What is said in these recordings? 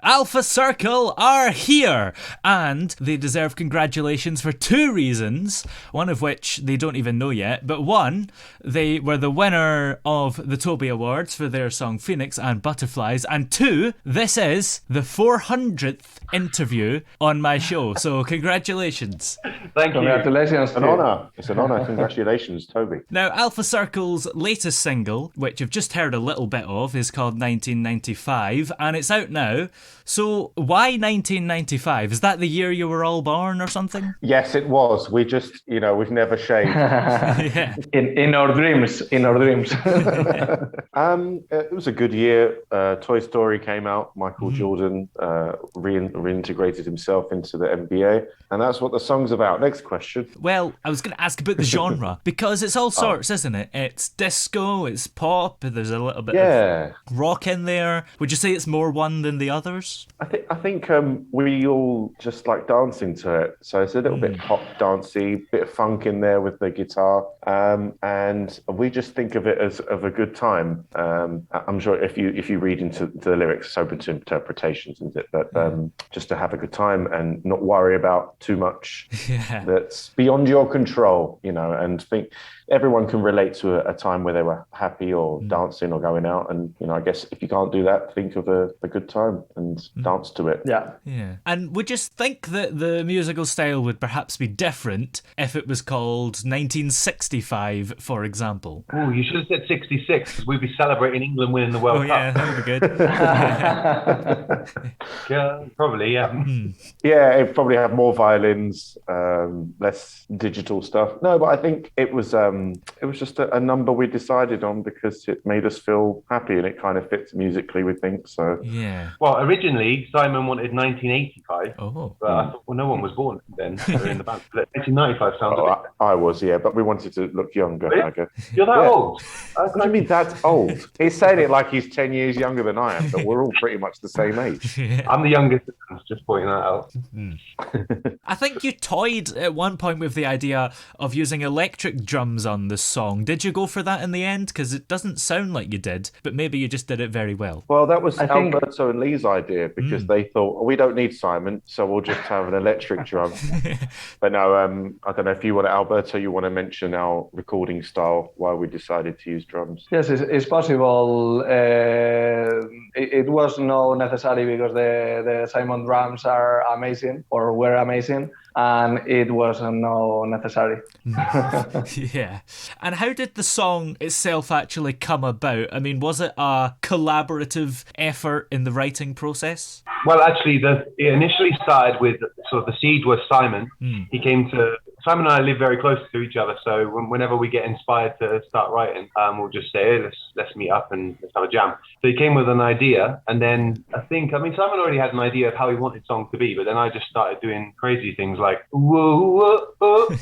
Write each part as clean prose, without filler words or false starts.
Alpha Circle are here, and they deserve congratulations for two reasons, one of which they don't even know yet, but one, they were the winner of the Toby Awards for their song Phoenix and Butterflies, and two, this is the 400th interview on my show, so congratulations. Thank you. Congratulations. It's an honour. It's an honour. Congratulations, Toby. Now, Alpha Circle's latest single, which you've just heard a little bit of, is called 1995, and it's out now. So, why 1995? Is that the year you were all born or something? Yes, it was. We just, we've never shaved. Yeah. In our dreams. In our dreams. It was a good year. Toy Story came out. Michael Jordan reintegrated himself into the NBA, and that's what the song's about. Next question. Well, I was going to ask about the genre, because it's all sorts, isn't it? It's disco, it's pop, there's a little bit of rock in there. Would you say it's more one than the others? I think we all just like dancing to it. So it's a little bit pop dancey, bit of funk in there with the guitar, and we just think of it as of a good time. I'm sure if you read into the lyrics, it's open to interpretations, isn't it? But just to have a good time and not worry about too much that's beyond your control, and think everyone can relate to a time where they were happy or dancing or going out. And, I guess if you can't do that, think of a good time and dance to it. Yeah. And would you think that the musical style would perhaps be different if it was called 1965, for example? Oh, you should have said 66, because we'd be celebrating England winning the World Cup. Yeah, that would be good. Yeah, probably, yeah. Yeah, it'd probably have more violins, less digital stuff. No, but I think it was just a number we decided on because it made us feel happy and it kind of fits musically, we think. So yeah. Well, originally Simon wanted 1985, but I thought, well, no one was born then in the band. 1995 sounds a bit... I was, yeah, but we wanted to look younger. Really? I guess. You're that old? What do you mean that's old? He's saying it like he's 10 years younger than I am, but we're all pretty much the same age. I'm the youngest, just pointing that out. I think you toyed at one point with the idea of using electric drums on this song. Did you go for that in the end? Because it doesn't sound like you did, but maybe you just did it very well. Well, that was Alberto and Lee's idea because they thought, we don't need Simon, so we'll just have an electric drum. But no, I don't know if you want to, Alberto, you want to mention our recording style, why we decided to use drums. Yes, it's possible. It was not necessary because the Simon drums are amazing or were amazing, and it was not necessary. Yeah. And how did the song itself actually come about? I mean, was it a collaborative effort in the writing process? Well, actually, it initially started with sort of the seed was Simon. Simon and I live very close to each other, so whenever we get inspired to start writing, we'll just say, hey, let's meet up and let's have a jam. So he came with an idea, and then Simon already had an idea of how he wanted songs to be, but then I just started doing crazy things like, whoa,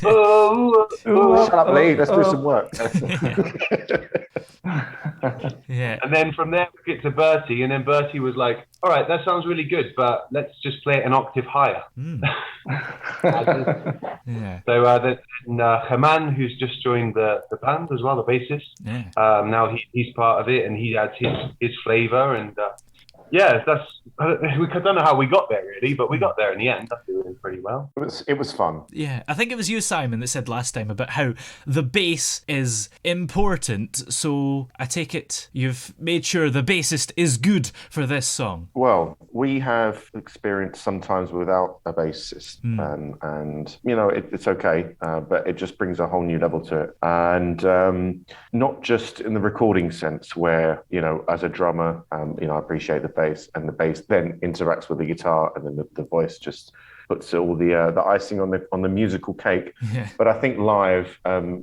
Shut up, Lee, let's do some work. Yeah. And then from there, we get to Bertie, and then Bertie was like, all right, that sounds really good, but let's just play it an octave higher. Yeah. So then Germán, who's just joined the band as well, the bassist. Yeah. Now he's part of it, and he adds his flavour, and yeah, we don't know how we got there really, but we got there in the end. That's doing pretty well. It was fun. Yeah, I think it was you, Simon, that said last time about how the bass is important. So I take it you've made sure the bassist is good for this song. Well, we have experience sometimes without a bassist, and it's okay, but it just brings a whole new level to it, and not just in the recording sense, where as a drummer, I appreciate the bass, and the bass then interacts with the guitar, and then the voice just puts all the icing on the musical cake. Yeah. But I think live,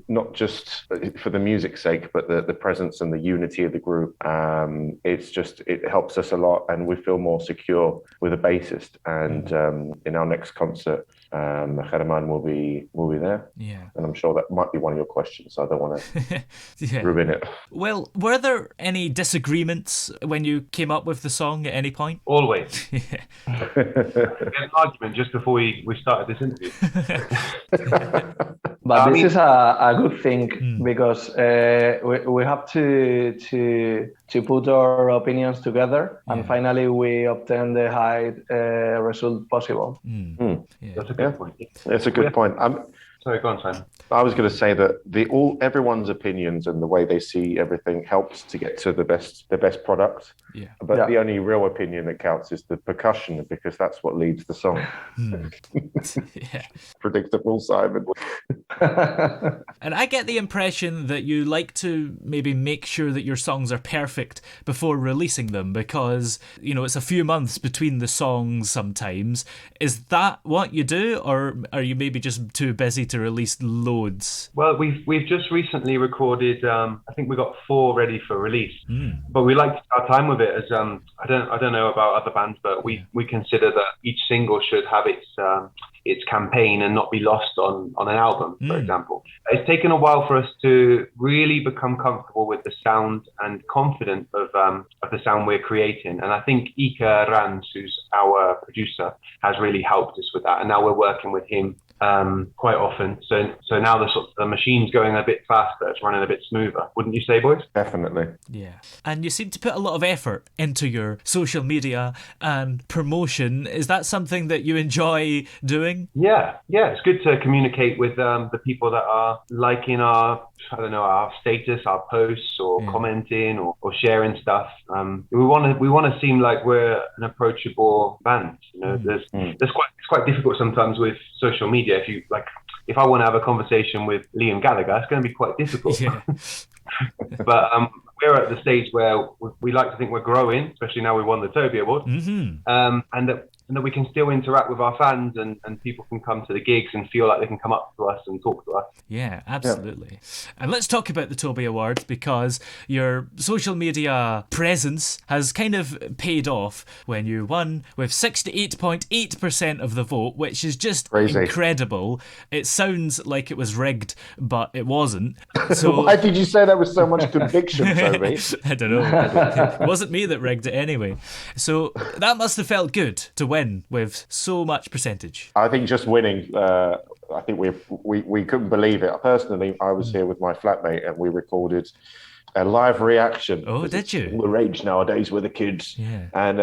not just for the music's sake, but the presence and the unity of the group, it helps us a lot, and we feel more secure with a bassist. And in our next concert, Germán will be there. Yeah. And I'm sure that might be one of your questions, so I don't want to ruin it. Well, were there any disagreements when you came up with the song at any point? Always. Yeah. We had an argument just before we started this interview. But I this mean- is a good thing because we have to put our opinions together, and finally we obtain the high result possible. That's a good point. It's a good point. Sorry, go on, Simon. I was going to say that everyone's opinions and the way they see everything helps to get to the best product. Yeah. But the only real opinion that counts is the percussion, because that's what leads the song. Yeah. Predictable, Simon. And I get the impression that you like to maybe make sure that your songs are perfect before releasing them, because, you know, it's a few months between the songs sometimes. Is that what you do, or are you maybe just too busy to release loads? Well, we've just recently recorded. I think we got 4 ready for release, but we like to take our time with it. As I don't know about other bands, but we consider that each single should have its campaign and not be lost on an album, for example. It's taken a while for us to really become comfortable with the sound and confident of the sound we're creating. And I think Iker Arranz, who's our producer, has really helped us with that. And now we're working with him quite often. So now the machine's going a bit faster, it's running a bit smoother. Wouldn't you say, boys? Definitely. Yeah. And you seem to put a lot of effort into your social media and promotion. Is that something that you enjoy doing? Yeah. It's good to communicate with the people that are liking our status, our posts, or commenting or sharing stuff. We want to seem like we're an approachable band. You know, it's quite difficult sometimes with social media. If I want to have a conversation with Liam Gallagher, it's going to be quite difficult. Yeah. But we're at the stage where we like to think we're growing, especially now we won the Toby Awards, and that we can still interact with our fans, and people can come to the gigs and feel like they can come up to us and talk to us. Yeah, absolutely. Yeah. And let's talk about the Toby Awards, because your social media presence has kind of paid off when you won with 68.8% of the vote, which is just crazy. Incredible. It sounds like it was rigged, but it wasn't. So why did you say that with so much conviction, Toby? I don't know. It wasn't me that rigged it anyway. So that must have felt good to win with so much percentage. I think just winning, I think we couldn't believe it. Personally, I was here with my flatmate and we recorded a live reaction. Oh, did you? All the rage nowadays with the kids. Yeah. And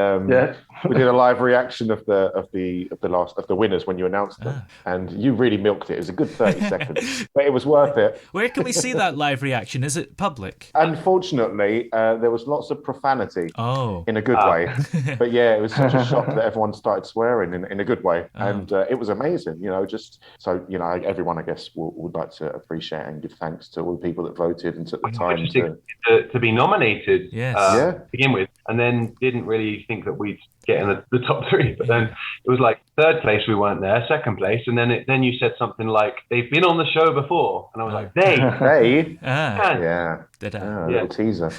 we did a live reaction of the winners when you announced them. And you really milked it. It was a good 30 seconds, but it was worth it. Where can we see that live reaction? Is it public? Unfortunately, there was lots of profanity. Oh. In a good way. But yeah, it was such a shock that everyone started swearing in a good way. And it was amazing, you know, just so, you know, everyone, I guess, would like to appreciate and give thanks to all the people that voted and took the time to be nominated yes. to begin with, and then didn't really think that we'd get in the top 3, but then it was like 3rd place we weren't there, 2nd place, and then you said something like they've been on the show before, and I was like they did a little teaser.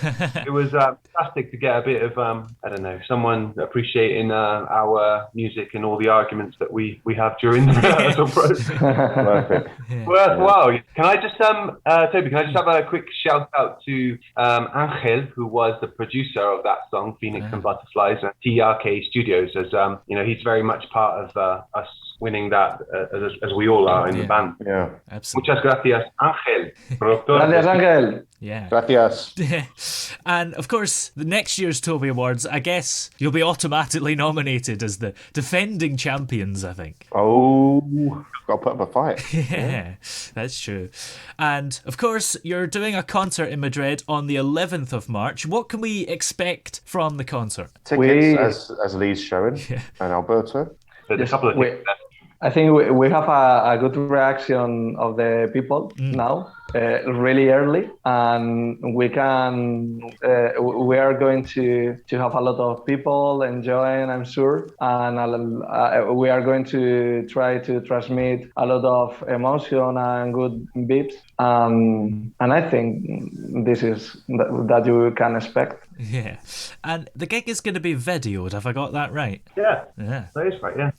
It was fantastic to get a bit of I don't know, someone appreciating our music and all the arguments that we have during the rehearsal process. Perfect. Worthwhile. Can I just Toby, can I just have a quick shout out to Angel, who was the producer of that song, Phoenix and Butterflies, at TRK Studios, as you know, he's very much part of us winning that, as we all are in the band. Yeah, absolutely. Muchas gracias, Angel. Gracias, Angel. Yeah. Gracias. And of course, the next year's Toby Awards, I guess you'll be automatically nominated as the defending champions, I think. Oh, got to put up a fight. Yeah, that's true. And of course, you're doing a concert in Madrid on the 11th of March. What can we expect from the concert? Tickets, as Lee's showing, and Alberto. There's a couple of things there. I think we have a good reaction of the people now, really early, and we are going to have a lot of people enjoying, I'm sure, and we are going to try to transmit a lot of emotion and good beats, and I think this is that you can expect. Yeah, and the gig is going to be videoed. Have I got that right? Yeah, that is right.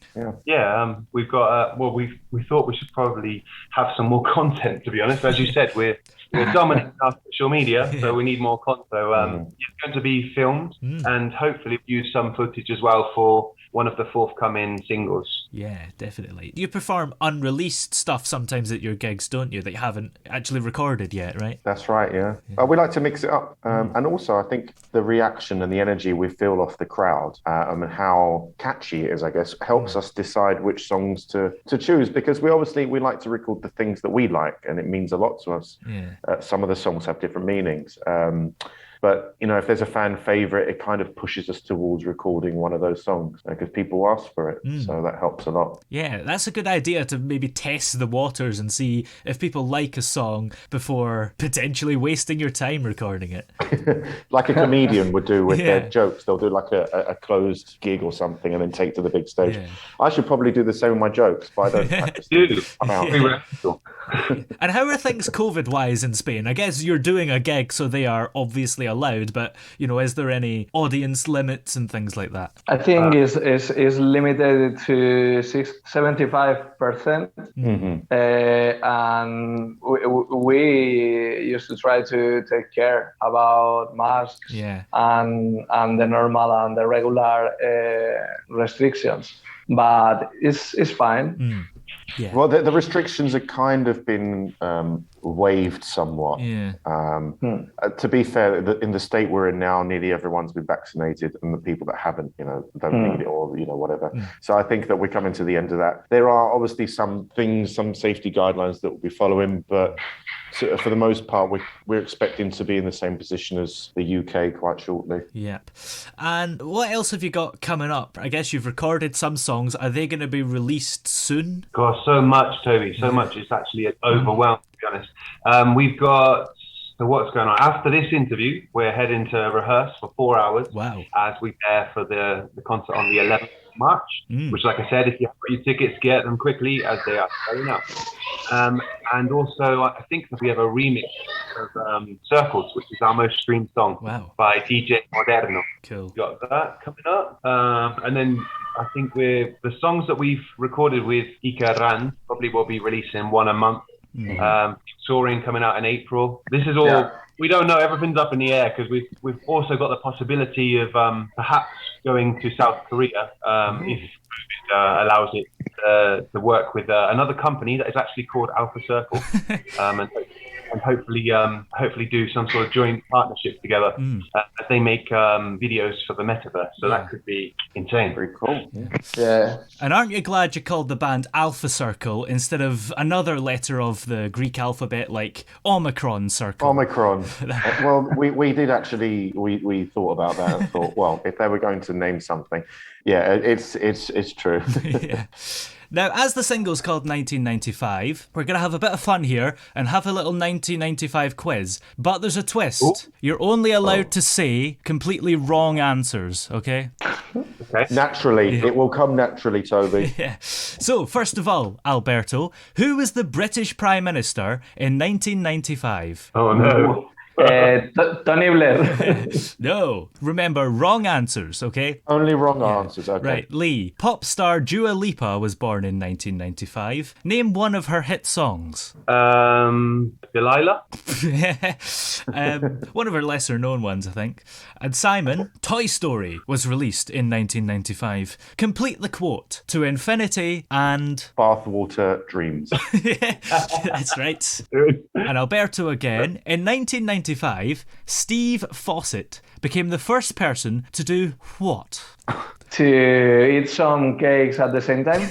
Yeah. We've got. We thought we should probably have some more content. To be honest, as you said, we're dominating our social media, so we need more content. So it's going to be filmed and hopefully use some footage as well for one of the forthcoming singles. Yeah, definitely. You perform unreleased stuff sometimes at your gigs, don't you, that you haven't actually recorded yet, right? That's right, yeah. We like to mix it up. And also, I think the reaction and the energy we feel off the crowd and how catchy it is, I guess, helps us decide which songs to choose, because we like to record the things that we like, and it means a lot to us. Yeah. Some of the songs have different meanings. But, you know, if there's a fan favorite, it kind of pushes us towards recording one of those songs because people ask for it. So that helps a lot. Yeah, that's a good idea to maybe test the waters and see if people like a song before potentially wasting your time recording it. Like a comedian would do with their jokes. They'll do like a closed gig or something and then take to the big stage. Yeah. I should probably do the same with my jokes, but I don't practice. I'm out. And how are things COVID-wise in Spain? I guess you're doing a gig, so they are obviously allowed, but, you know, is there any audience limits and things like that? I think is limited to 75%. And we used to try to take care about masks and the normal and the regular restrictions. But it's fine. Yeah. Well, the restrictions have kind of been waived somewhat. Yeah. To be fair, in the state we're in now, nearly everyone's been vaccinated, and the people that haven't, you know, don't need it, or, you know, whatever. So I think that we're coming to the end of that. There are obviously some things, some safety guidelines that we'll be following, but for the most part, we're expecting to be in the same position as the UK quite shortly. Yep. And what else have you got coming up? I guess you've recorded some songs. Are they going to be released soon? God, so much, Toby. So much. It's actually overwhelming, to be honest. We've got... So what's going on? After this interview, we're heading to rehearse for 4 hours. Wow. As we prepare for the concert on the 11th of March, which, like I said, if you have your tickets, get them quickly as they are selling out. And also, I think that we have a remix of Circles, which is our most streamed song by DJ Moderno. Cool. Got that coming up. And then I think the songs that we've recorded with Iker Arranz probably will be releasing one a month. Touring coming out in April. This is all we don't know. Everything's up in the air because we've also got the possibility of perhaps going to South Korea if COVID allows it to work with another company that is actually called Alpha Circle, and hopefully do some sort of joint partnership together as they make videos for the metaverse. So that could be insane. Very cool. Yeah. And aren't you glad you called the band Alpha Circle instead of another letter of the Greek alphabet like Omicron Circle? Omicron. Well, we did actually, we thought about that and thought, well, if they were going to name something, it's true. Yeah. Now, as the single's called 1995, we're going to have a bit of fun here and have a little 1995 quiz. But there's a twist. Ooh. You're only allowed to say completely wrong answers, okay? Okay. Naturally. It will come naturally, Toby. Yeah. So, first of all, Alberto, who was the British Prime Minister in 1995? Oh, no. Tony Blair. No. Remember, wrong answers, okay? Only wrong answers, okay. Right, Lee. Pop star Dua Lipa was born in 1995. Name one of her hit songs. Delilah? One of her lesser known ones, I think. And Simon, Toy Story was released in 1995. Complete the quote. To infinity and... Bathwater dreams. That's right. And Alberto again. In 1995, Steve Fawcett became the first person to do what? To eat some cakes at the same time?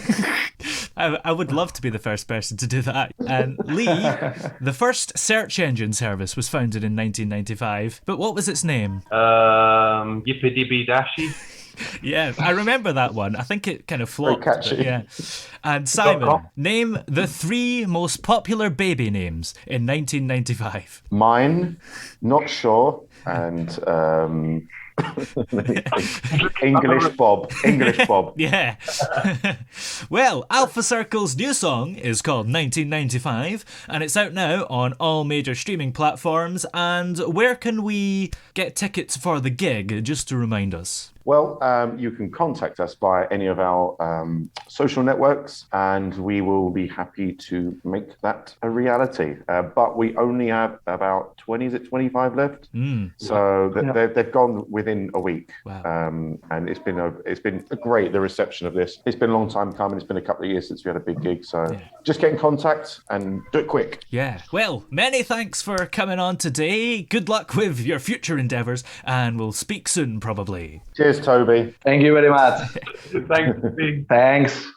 I would love to be the first person to do that. And Lee, the first search engine service was founded in 1995. But what was its name? Yippee Dashy. Yeah, I remember that one. I think it kind of flopped. Very catchy. Yeah. And Simon, name the 3 most popular baby names in 1995. Mine, Not Sure, and English Bob. Yeah. Well, Alpha Circle's new song is called 1995, and it's out now on all major streaming platforms. And where can we get tickets for the gig, just to remind us? Well, you can contact us via any of our social networks, and we will be happy to make that a reality. But we only have about 25 left. So they've gone within a week. Wow. And it's been great, the reception of this. It's been a long time coming. It's been a couple of years since we had a big gig. So just get in contact and do it quick. Yeah. Well, many thanks for coming on today. Good luck with your future endeavours, and we'll speak soon, probably. Cheers, Toby. Thank you very much. Thanks. Thanks.